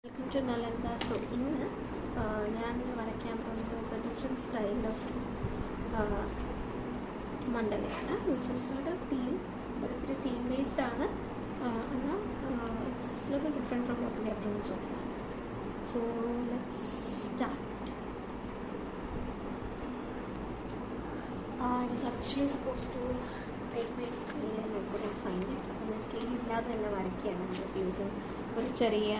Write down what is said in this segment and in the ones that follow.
Welcome to Nalanda. So ഇന്ന് ഞാൻ വരയ്ക്കാൻ പോകുന്നത് ഡിഫറെൻറ്റ് സ്റ്റൈൽ ഓഫ് മണ്ഡലയാണ് വിച്ച് ഇസ് ലിറ്റിൽ തീം ഒത്തിരി തീം ബേസ്ഡ് ആണ് എന്നാൽ it's little different from what we have done so far. So let's start. I was actually supposed to take my scale and I couldn't find it. അപ്പോൾ scale ഇല്ലാതെ തന്നെ വരയ്ക്കുകയാണ്. I'm just using ഒരു ചെറിയ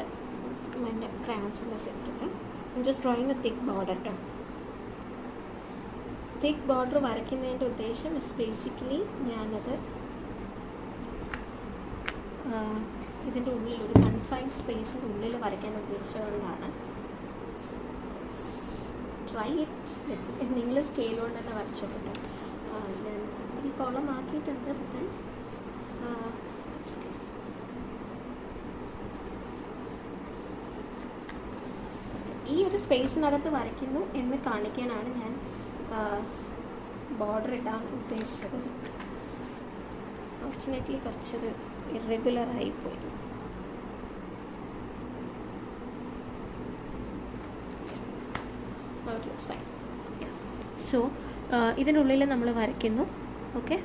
എൻ്റെ ക്രയോൺസിൻ്റെ സെറ്റിൽ I'm just drawing a thick border കേട്ടോ. തിക്ക് border വരയ്ക്കുന്നതിൻ്റെ ഉദ്ദേശം is basically ഞാനത് ഇതിൻ്റെ ഉള്ളിൽ ഒരു കൺഫൈൻഡ് സ്പേസിൻ്റെ ഉള്ളിൽ വരയ്ക്കാൻ ഉദ്ദേശിച്ചുകൊണ്ടാണ്. Try it. നിങ്ങൾ സ്കെയിൽ കൊണ്ട് തന്നെ വരച്ചോട്ടെ. ഞാൻ ഒത്തിരി കോളം ആക്കിയിട്ടുണ്ട്. ഈ ഒരു സ്പേസിനകത്ത് വരയ്ക്കുന്നു എന്ന് കാണിക്കാനാണ് ഞാൻ ബോർഡർ ഇടാൻ ഉദ്ദേശിച്ചത്. ഫോർച്ചുനേറ്റ്ലി കുറച്ചൊരു ഇറഗുലറായിപ്പോയി. It's fine. സോ ഇതിൻ്റെ ഉള്ളിൽ നമ്മൾ വരയ്ക്കുന്നു. Okay,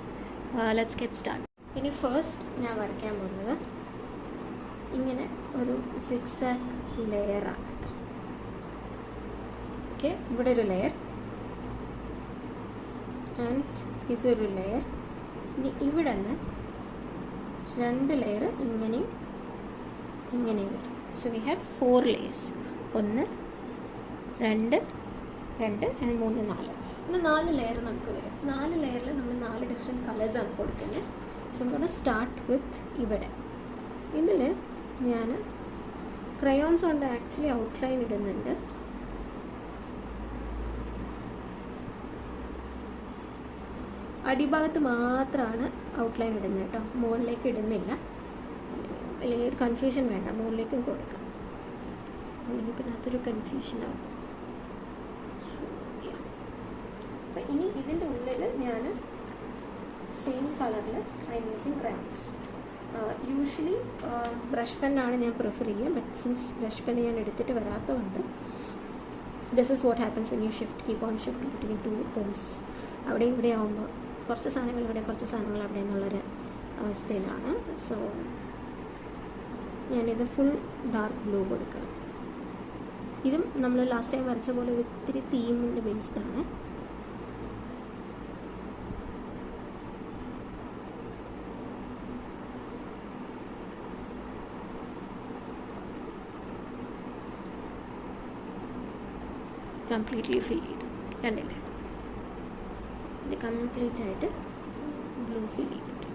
let's get start. ഇനി ഫസ്റ്റ് ഞാൻ വരയ്ക്കാൻ പോകുന്നത് ഇങ്ങനെ ഒരു സിക്സാക് ലെയറാണ്. ഓക്കെ, ഇവിടെ ഒരു ലെയർ ആൻഡ് ഇതൊരു ലെയർ. ഇനി ഇവിടെ നിന്ന് രണ്ട് ലെയർ ഇങ്ങനെയും ഇങ്ങനെയും വരും. So we have 4 layers. 1 2 2 and 3 4. പിന്നെ 4 ലെയർ നമുക്ക് വരും. 4 ലെയറിൽ നമ്മൾ 4 ഡിഫറെൻറ്റ് കളേഴ്സാണ് കൊടുക്കുന്നത്. സോ നമ്മൾ സ്റ്റാർട്ട് വിത്ത് ഇവിടെ. ഇതിൽ ഞാൻ ക്രയോൺസ് കൊണ്ട് ആക്ച്വലി ഔട്ട്ലൈൻ ഇടുന്നുണ്ട്. അടിഭാഗത്ത് മാത്രമാണ് ഔട്ട്ലൈൻ ഇടുന്നത് കേട്ടോ, മുകളിലേക്ക് ഇടുന്നില്ല. അല്ലെങ്കിൽ ഒരു കൺഫ്യൂഷൻ വേണ്ട, മുകളിലേക്കും കൊടുക്കാം, അല്ലെങ്കിൽ പിന്നെ അതൊരു കൺഫ്യൂഷനാകും. അപ്പം ഇനി ഇതിൻ്റെ ഉള്ളിൽ ഞാൻ സെയിം കളറിൽ I am using crayons. Usually brush പെന്നാണ് ഞാൻ പ്രിഫർ ചെയ്യുക. ബട്ട് സിൻസ് ബ്രഷ് പെൻ ഞാൻ എടുത്തിട്ട് വരാത്തതുകൊണ്ട് this is what happens when you keep on shift between 2 rooms. അവിടെ ഇവിടെ ആകുമ്പോൾ കുറച്ച് സാധനങ്ങൾ ഇവിടെ, കുറച്ച് സാധനങ്ങൾ അവിടെ എന്നുള്ളൊരു അവസ്ഥയിലാണ്. സോ ഞാനിത് ഫുൾ ഡാർക്ക് ബ്ലൂ കൊടുക്കുക. ഇതും നമ്മൾ ലാസ്റ്റ് ടൈം വരച്ച പോലെ ഒരു ഇത്തിരി തീമിൻ്റെ ബേസ്ഡാണ്. കംപ്ലീറ്റ്ലി ഫിൽ ചെയ്തു കണ്ടില്ലേ? ഇത് കംപ്ലീറ്റ് ആയിട്ട് ബ്ലൂ ഫിൽ ചെയ്തിട്ട്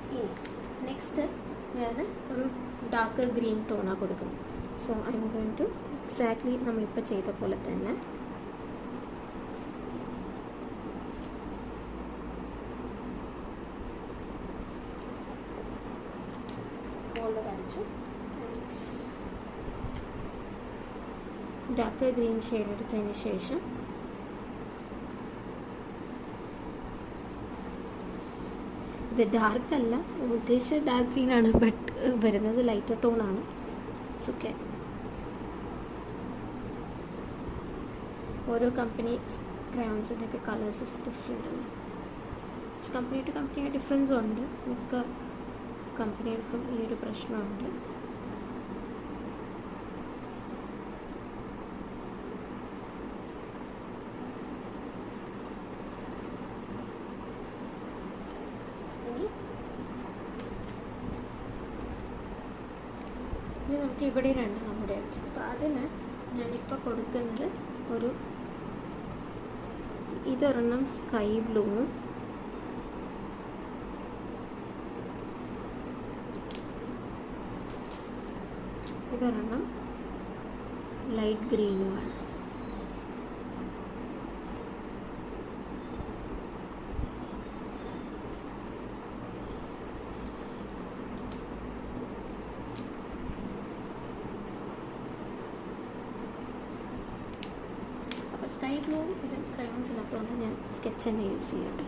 ഇനി നെക്സ്റ്റ് ഞാൻ ഒരു ഡാർക്ക് ഗ്രീൻ ടോണാണ് കൊടുക്കുന്നത്. So I'm going to exactly നമ്മളിപ്പോൾ ചെയ്ത പോലെ തന്നെ ബോർഡർ വരച്ചു. ഡാർക്ക് ഗ്രീൻ ഷെയ്ഡ് എടുത്തതിന് ശേഷം ഇത് ഡാർക്കല്ല, ഉദ്ദേശിച്ച ഡാർക്ക് ഗ്രീനാണ്, ബട്ട് വരുന്നത് ലൈറ്റർ ടോണാണ്. It's okay. ഓരോ കമ്പനി ക്രയോൺസിൻ്റെയൊക്കെ കളേഴ്സ് ഡിഫറെൻ്റ് അല്ലേ. കമ്പനി ടു കമ്പനി ഡിഫറൻസും ഉണ്ട്. മിക്ക കമ്പനികൾക്കും ഈ ഒരു പ്രശ്നമുണ്ട്. ഇനി നമുക്ക് ഇവിടെ 2 ഇവിടെ ഉണ്ട്. അപ്പോൾ അതിന് ഞാനിപ്പോൾ കൊടുക്കുന്നത് ഇതൊരെണ്ണം സ്കൈ ബ്ലൂവും ഇതൊരെണ്ണം ലൈറ്റ് ഗ്രീനുമാണ്. സ്കൈ ബ്ലൂ ഇത് ക്രയോൺസ് ഇല്ലാത്തതുകൊണ്ട് ഞാൻ സ്കെച്ച് തന്നെ യൂസ് ചെയ്യട്ടെ.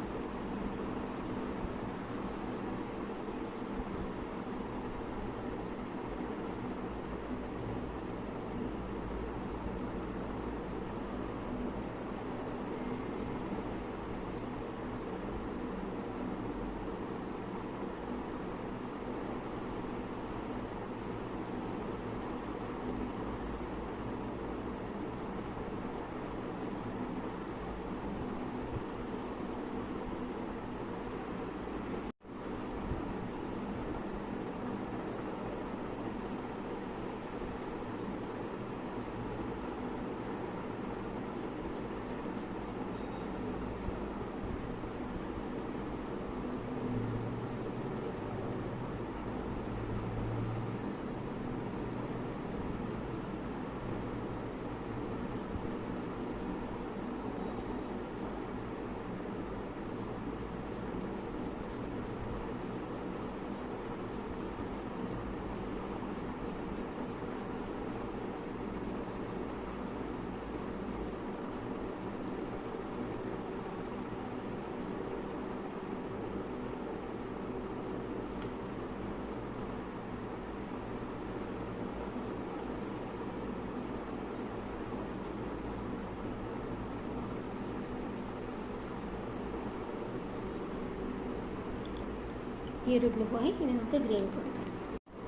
ഈ ഒരു ബ്ലൂ ആയി. ഇനി നമുക്ക് ഗ്രീൻ കൊടുക്കാം.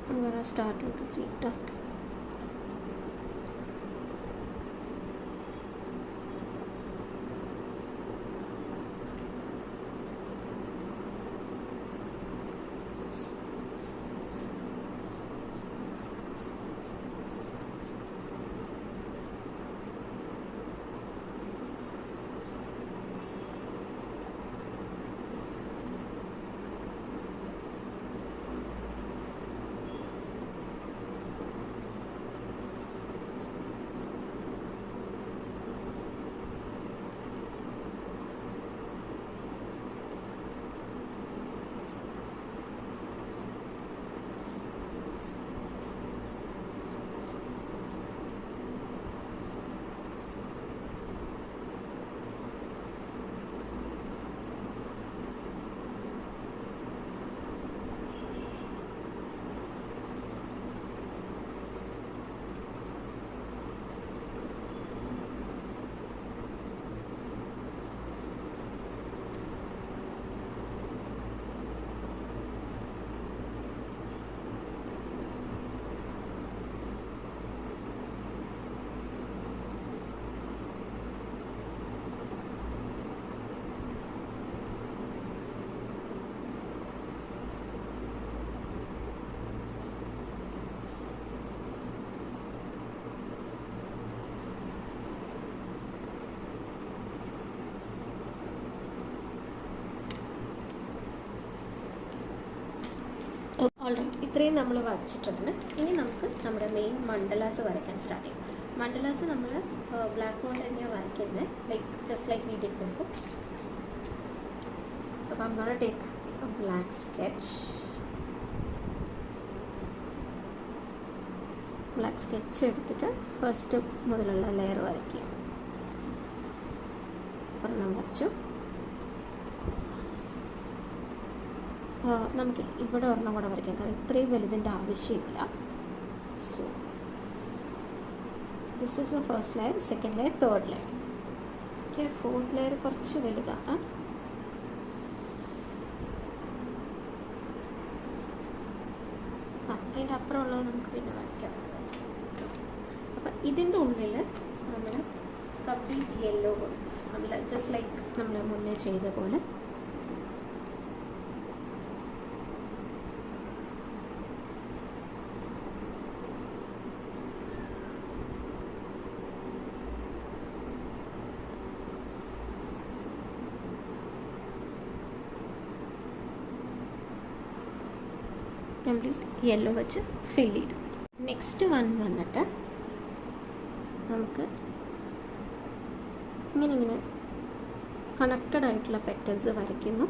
നമുക്ക് സ്റ്റാർട്ട് വിത്ത് ഗ്രീൻ കേട്ടോ. ഓൾറൈറ്റ്, ഇത്രയും നമ്മൾ വരച്ചിട്ടുണ്ട്. ഇനി നമുക്ക് നമ്മുടെ മെയിൻ മണ്ഡലാസ് വരയ്ക്കാൻ സ്റ്റാർട്ട് ചെയ്യും. മണ്ഡലാസ് നമ്മൾ ബ്ലാക്ക് കൊണ്ട് തന്നെയാണ് വരയ്ക്കുന്നത്, just like we did before. അപ്പോൾ I'm gonna take a black sketch. Black sketch എടുത്തിട്ട് ഫസ്റ്റ് മുതലുള്ള ലെയർ വരയ്ക്കുക. ഒരെണ്ണം വരച്ചു. നമുക്ക് ഇവിടെ ഒരെണ്ണം കൂടെ വരയ്ക്കാം, കാരണം ഇത്രയും വലുതിൻ്റെ ആവശ്യമില്ല. So this is the first layer, second layer, third layer. Okay, fourth layer കുറച്ച് വലുതാണ്. അതിൻ്റെ അപ്പുറമുള്ളത് നമുക്ക് പിന്നെ വരയ്ക്കാം. അപ്പം ഇതിൻ്റെ ഉള്ളിൽ നമ്മൾ കംപ്ലീറ്റ് യെല്ലോ കൊടുക്കും. നമ്മൾ ജസ്റ്റ് ലൈക്ക് നമ്മൾ മുന്നേ ചെയ്ത പോലെ കംപ്ലീറ്റ് യെല്ലോ വെച്ച് ഫിൽ ചെയ്തു. നെക്സ്റ്റ് വന്നിട്ട് നമുക്ക് ഇങ്ങനെ കണക്റ്റഡ് ആയിട്ടുള്ള പെറ്റൽസ് വരയ്ക്കുന്നു.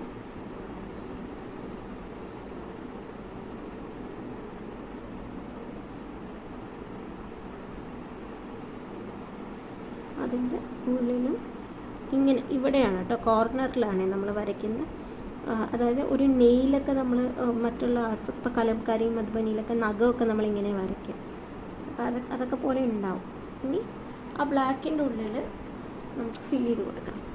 അതിൻ്റെ ഉള്ളിലും ഇങ്ങനെ ഇവിടെയാണ് കേട്ടോ, കോർണറിലാണ് നമ്മൾ വരയ്ക്കുന്നത്. അതായത് ഒരു നെയിലൊക്കെ നമ്മൾ മറ്റുള്ള ഇപ്പോൾ കലംകാരിയും മധുബനിയിലൊക്കെ നഖമൊക്കെ നമ്മളിങ്ങനെ വരയ്ക്കും. അപ്പോൾ അതൊക്കെ പോലെ ഉണ്ടാവും. ഇനി ആ ബ്ലാക്കിൻ്റെ ഉള്ളിൽ നമുക്ക് ഫിൽ ചെയ്ത് കൊടുക്കണം.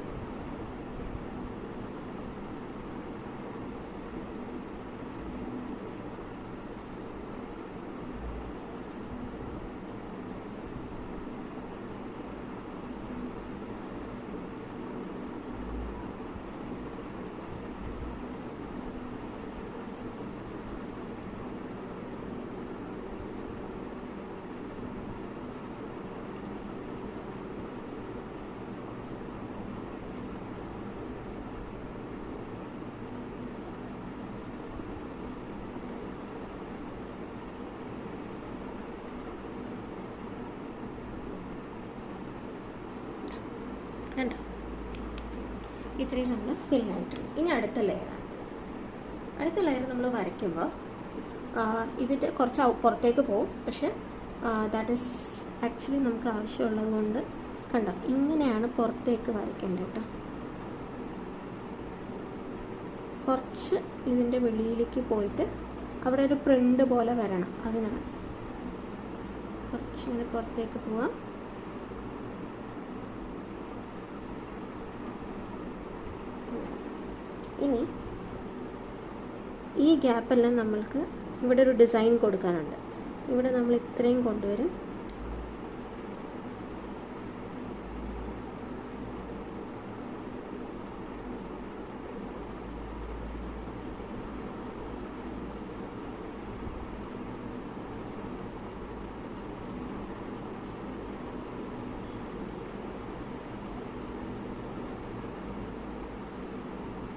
കണ്ടോ, ഇത്രയും നമ്മൾ ഫില്ലായിട്ടുണ്ട്. ഇനി അടുത്ത ലെയറാണ്. അടുത്ത ലെയർ നമ്മൾ വരയ്ക്കുമ്പോൾ ഇതിൻ്റെ കുറച്ച് പുറത്തേക്ക് പോകും. പക്ഷെ ദാറ്റ് ഈസ് ആക്ച്വലി നമുക്ക് ആവശ്യമുള്ളത് കൊണ്ട് കണ്ടോ, ഇങ്ങനെയാണ് പുറത്തേക്ക് വരയ്ക്കേണ്ടത് കേട്ടോ. കുറച്ച് ഇതിൻ്റെ വെളിയിലേക്ക് പോയിട്ട് അവിടെ ഒരു പ്രിൻ്റ് പോലെ വരണം. അതിനാണ് കുറച്ചിങ്ങനെ പുറത്തേക്ക് പോവാം. ഇനി ഈ ഗ്യാപ്പെല്ലാം നമ്മൾക്ക് ഇവിടെ ഒരു ഡിസൈൻ കൊടുക്കാനുണ്ട്. ഇവിടെ നമ്മൾ ഇത്രയും കൊണ്ടുവരും.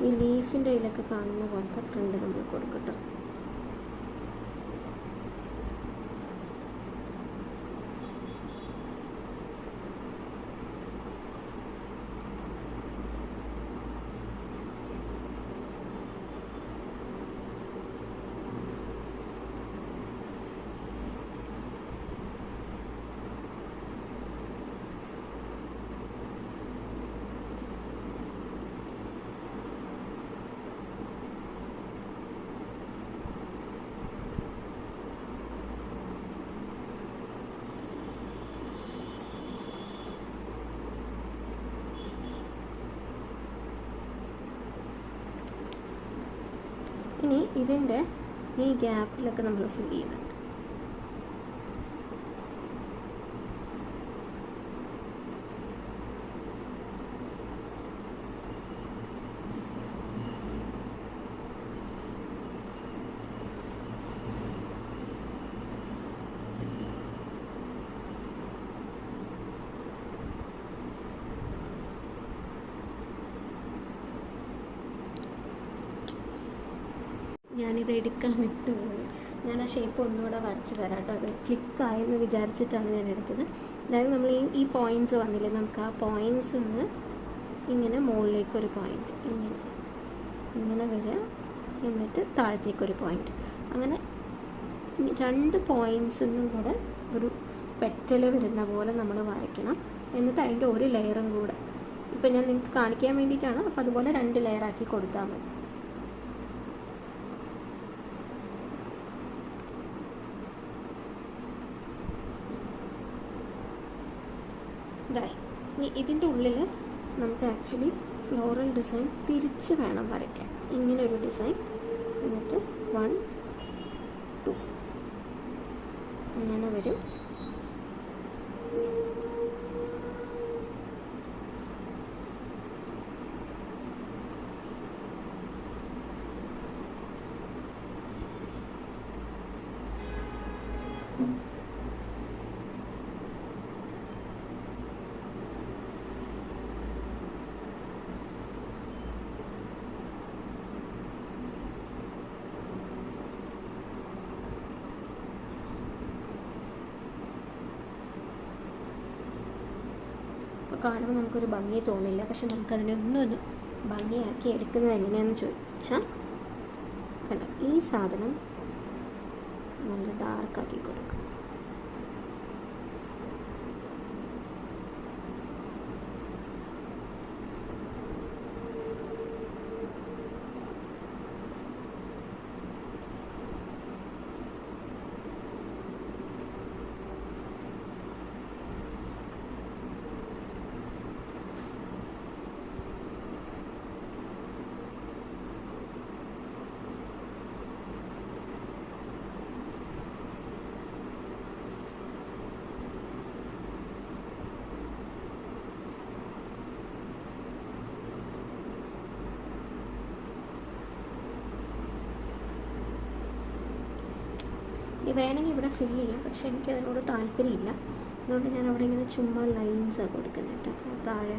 ഈ ലീഫിൻ്റെ ഇതിലൊക്കെ കാണുന്ന പോലത്തെ പ്രിൻ്റ് നമ്മൾ കൊടുക്കട്ടോ. ഇനി ഇതിൻ്റെ ഈ ഗ്യാപ്പിലൊക്കെ നമ്മൾ ഫിൽ ചെയ്യുന്നുണ്ട്. ഞാനിത് എടുക്കാൻ വിട്ടുപോയി. ഞാൻ ആ ഷേപ്പ് ഒന്നുകൂടെ വരച്ച് തരാം കേട്ടോ. അത് ക്ലിക്കായെന്ന് വിചാരിച്ചിട്ടാണ് ഞാൻ എടുത്തത്. അതായത് നമ്മൾ ഈ പോയിൻറ്റ്സ് വന്നില്ലേ, നമുക്ക് ആ പോയിൻറ്റ്സിൽ നിന്ന് ഇങ്ങനെ മുകളിലേക്കൊരു പോയിൻറ്റ്, ഇങ്ങനെ വരിക, എന്നിട്ട് താഴത്തേക്കൊരു പോയിൻറ്റ്, അങ്ങനെ 2 പോയിൻറ്റ്സിനും കൂടെ ഒരു പെറ്റൽ വരുന്ന പോലെ നമ്മൾ വരയ്ക്കണം. എന്നിട്ട് അതിൻ്റെ ഒരു ലെയറും കൂടെ, ഇപ്പം ഞാൻ നിങ്ങൾക്ക് കാണിക്കാൻ വേണ്ടിയിട്ടാണ്, അപ്പോൾ അതുപോലെ 2 ലെയറാക്കി കൊടുത്താൽ മതി. ഇനി ഇതിൻ്റെ ഉള്ളിൽ നമുക്ക് ആക്ച്വലി ഫ്ലോറൽ ഡിസൈൻ തിരിച്ച് വേണം വരയ്ക്കാൻ. ഇങ്ങനൊരു ഡിസൈൻ, എന്നിട്ട് 1 2 ഇങ്ങനെ വരും. അപ്പോൾ കാണുമ്പോൾ നമുക്കൊരു ഭംഗി തോന്നില്ല. പക്ഷെ നമുക്കതിനൊന്നും ഒരു ഭംഗിയാക്കി എടുക്കുന്നത് എങ്ങനെയാണെന്ന് ചോദിച്ചാൽ, കണ്ടോ, ഈ സാധനം നല്ല ഡാർക്കാക്കി കൊടുക്കും. വേണമെങ്കിൽ ഇവിടെ ഫില്ല് ചെയ്യാം, പക്ഷെ എനിക്കതിനോട് താല്പര്യമില്ല. അതുകൊണ്ട് ഞാൻ അവിടെ ഇങ്ങനെ ചുമ്മാ ലൈൻസാണ് കൊടുക്കുന്നത് കേട്ടോ, താഴെ.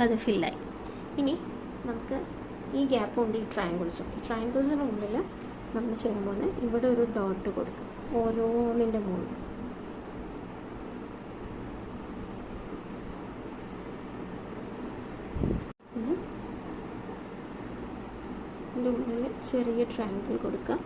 അത് ഫില്ലായി. ഇനി നമുക്ക് ഈ ഗ്യാപ്പ് കൊണ്ട് ഈ ട്രയാങ്കിൾസിനുള്ളിൽ നമ്മൾ ചെയ്യാൻ പോകുന്നത് ഇവിടെ ഒരു ഡോട്ട് കൊടുക്കും ഓരോന്നിൻ്റെ മുകളിൽ. പിന്നെ ഇതിൻ്റെ ഉള്ളിൽ ചെറിയ ട്രയാങ്കിൾ കൊടുക്കുക.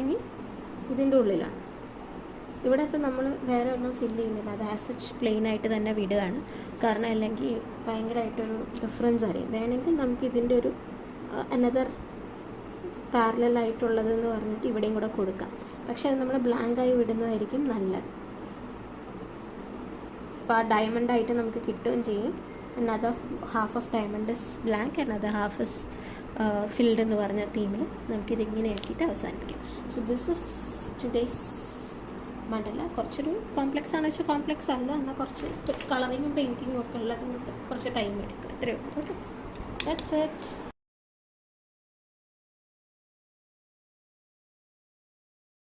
ഇനി ഇതിൻ്റെ ഉള്ളിലാണ്. ഇവിടെ ഇപ്പോൾ നമ്മൾ വേറെ ഒന്നും ഫില്ല് ചെയ്യുന്നില്ല, അത് ആസ് സച്ച് പ്ലെയിൻ ആയിട്ട് തന്നെ വിടുകയാണ്. കാരണം അല്ലെങ്കിൽ ഭയങ്കരമായിട്ടൊരു ഡിഫറൻസ് അറിയും. വേണമെങ്കിൽ നമുക്ക് ഇതിൻ്റെ ഒരു അനദർ പാരലായിട്ടുള്ളതെന്ന് പറഞ്ഞിട്ട് ഇവിടെയും കൂടെ കൊടുക്കാം. പക്ഷേ അത് നമ്മൾ ബ്ലാങ്കായി വിടുന്നതായിരിക്കും നല്ലത്. അപ്പോൾ ആ ഡയമണ്ടായിട്ട് നമുക്ക് കിട്ടുകയും ചെയ്യും. another half of diamond is blank, another half is filled എന്ന് പറഞ്ഞ തീമിൽ നമുക്കിതിങ്ങനെ ആക്കിയിട്ട് അവസാനിപ്പിക്കാം. So this is today's mandala. കുറച്ചൊരു കോംപ്ലക്സ് ആണെന്ന് വെച്ചാൽ കോംപ്ലക്സ് അല്ല, എന്നാൽ കുറച്ച് കളറിങ്ങും പെയിൻറ്റിങ്ങും ഒക്കെ ഉള്ളത് കുറച്ച് ടൈം എടുക്കും. അത്രയേ ഉള്ളൂ കേട്ടോ. That's it.